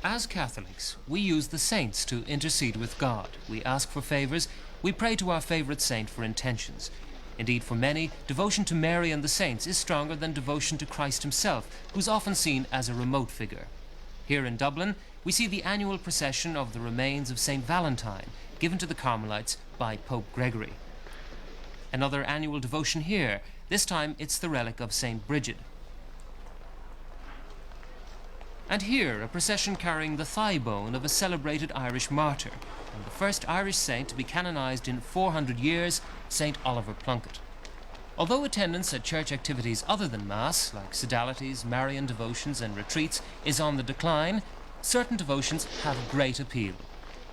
As Catholics, we use the saints to intercede with God. We ask for favours, we pray to our favourite saint for intentions. Indeed, for many, devotion to Mary and the saints is stronger than devotion to Christ himself, who's often seen as a remote figure. Here in Dublin, we see the annual procession of the remains of St. Valentine, given to the Carmelites by Pope Gregory. Another annual devotion here, this time it's the relic of St. Bridget. And here, a procession carrying the thigh bone of a celebrated Irish martyr, and the first Irish saint to be canonised in 400 years, St. Oliver Plunkett. Although attendance at church activities other than Mass, like sodalities, Marian devotions and retreats, is on the decline, certain devotions have great appeal.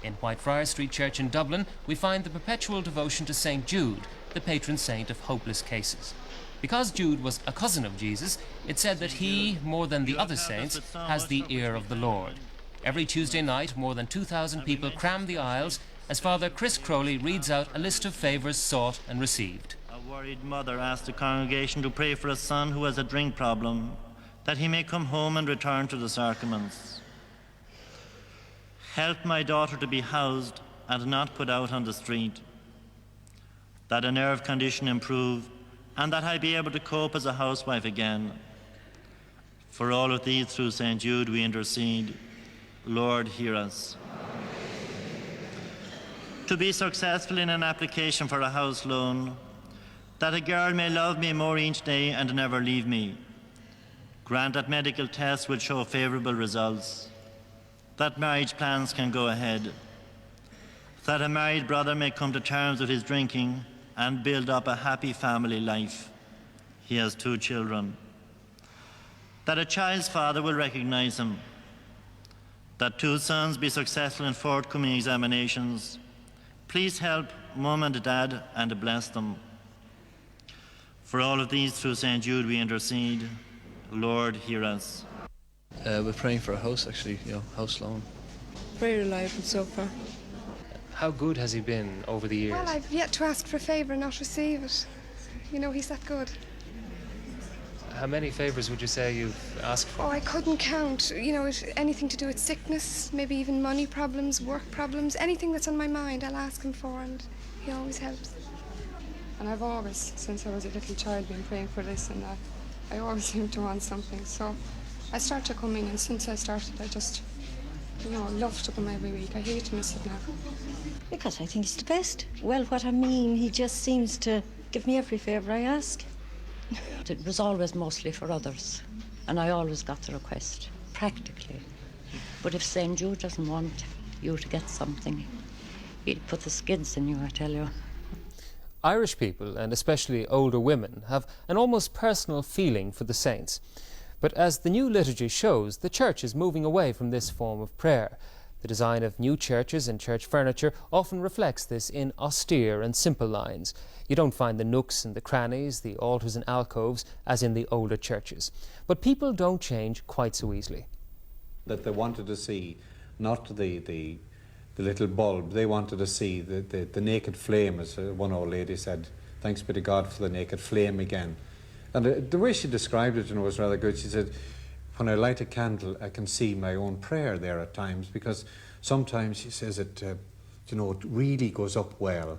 In Whitefriar Street Church in Dublin, we find the perpetual devotion to Saint Jude, the patron saint of hopeless cases. Because Jude was a cousin of Jesus, it's said that he, more than the other saints, has the ear of the Lord. Every Tuesday night, more than 2,000 people cram the aisles as Father Chris Crowley reads out a list of favours sought and received. A worried mother asked the congregation to pray for a son who has a drink problem, that he may come home and return to the sacraments. Help my daughter to be housed and not put out on the street, that a nerve condition improve, and that I be able to cope as a housewife again. For all of these, through Saint Jude, we intercede. Lord, hear us. To be successful in an application for a house loan, that a girl may love me more each day and never leave me. Grant that medical tests will show favourable results, that marriage plans can go ahead, that a married brother may come to terms with his drinking and build up a happy family life. He has 2 children. That a child's father will recognize him. That 2 sons be successful in forthcoming examinations. Please help Mum and Dad and bless them. For all of these, through St. Jude, we intercede. Lord, hear us. We're praying for a house, actually, house loan. Very reliable so far. How good has he been over the years? Well, I've yet to ask for a favour and not receive it. He's that good. How many favours would you say you've asked for? Oh, I couldn't count. Anything to do with sickness, maybe even money problems, work problems, anything that's on my mind, I'll ask him for, and he always helps. And I've always, since I was a little child, been praying for this, and I always seem to want something. So I started coming, and since I started, I just, love to come every week. I hate to miss it now. Because I think it's the best. Well, what I mean, he just seems to give me every favour I ask. It was always mostly for others, and I always got the request, practically. But if St. Jude doesn't want you to get something, he'd put the skids in you, I tell you. Irish people, and especially older women, have an almost personal feeling for the saints. But as the new liturgy shows, the Church is moving away from this form of prayer. The design of new churches and church furniture often reflects this in austere and simple lines. You don't find the nooks and the crannies, the altars and alcoves, as in the older churches. But people don't change quite so easily. That they wanted to see not the little bulb, they wanted to see the naked flame, as one old lady said, thanks be to God for the naked flame again. And the way she described it, was rather good. She said, when I light a candle, I can see my own prayer there at times, because sometimes, she says, it really goes up well.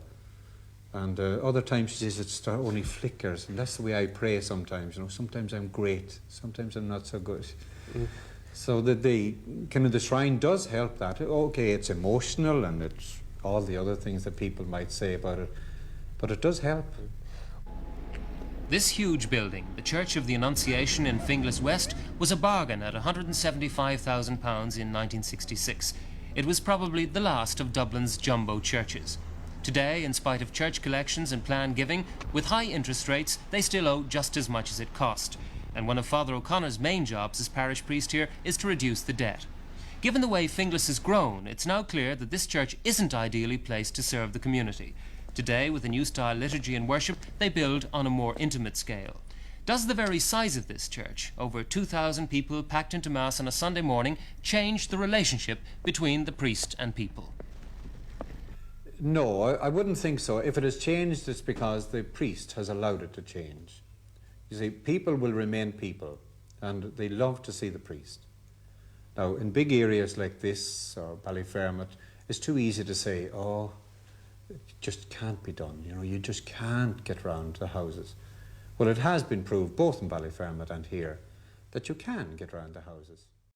And other times, she says, it only flickers. And that's the way I pray sometimes. Sometimes I'm great, sometimes I'm not so good. Mm. So that the shrine does help that. Okay, it's emotional and it's all the other things that people might say about it, but it does help. This huge building, the Church of the Annunciation in Finglas West, was a bargain at £175,000 in 1966. It was probably the last of Dublin's jumbo churches. Today, in spite of church collections and planned giving, with high interest rates, they still owe just as much as it cost. And one of Father O'Connor's main jobs as parish priest here is to reduce the debt. Given the way Finglas has grown, it's now clear that this church isn't ideally placed to serve the community. Today, with a new style liturgy and worship, they build on a more intimate scale. Does the very size of this church, over 2,000 people packed into Mass on a Sunday morning, change the relationship between the priest and people? No, I wouldn't think so. If it has changed, it's because the priest has allowed it to change. You see, people will remain people, and they love to see the priest. Now, in big areas like this, or Ballyfermot, it's too easy to say, oh, it just can't be done. You know, you just can't get round the houses. Well, it has been proved, both in Ballyfermot and here, that you can get round the houses.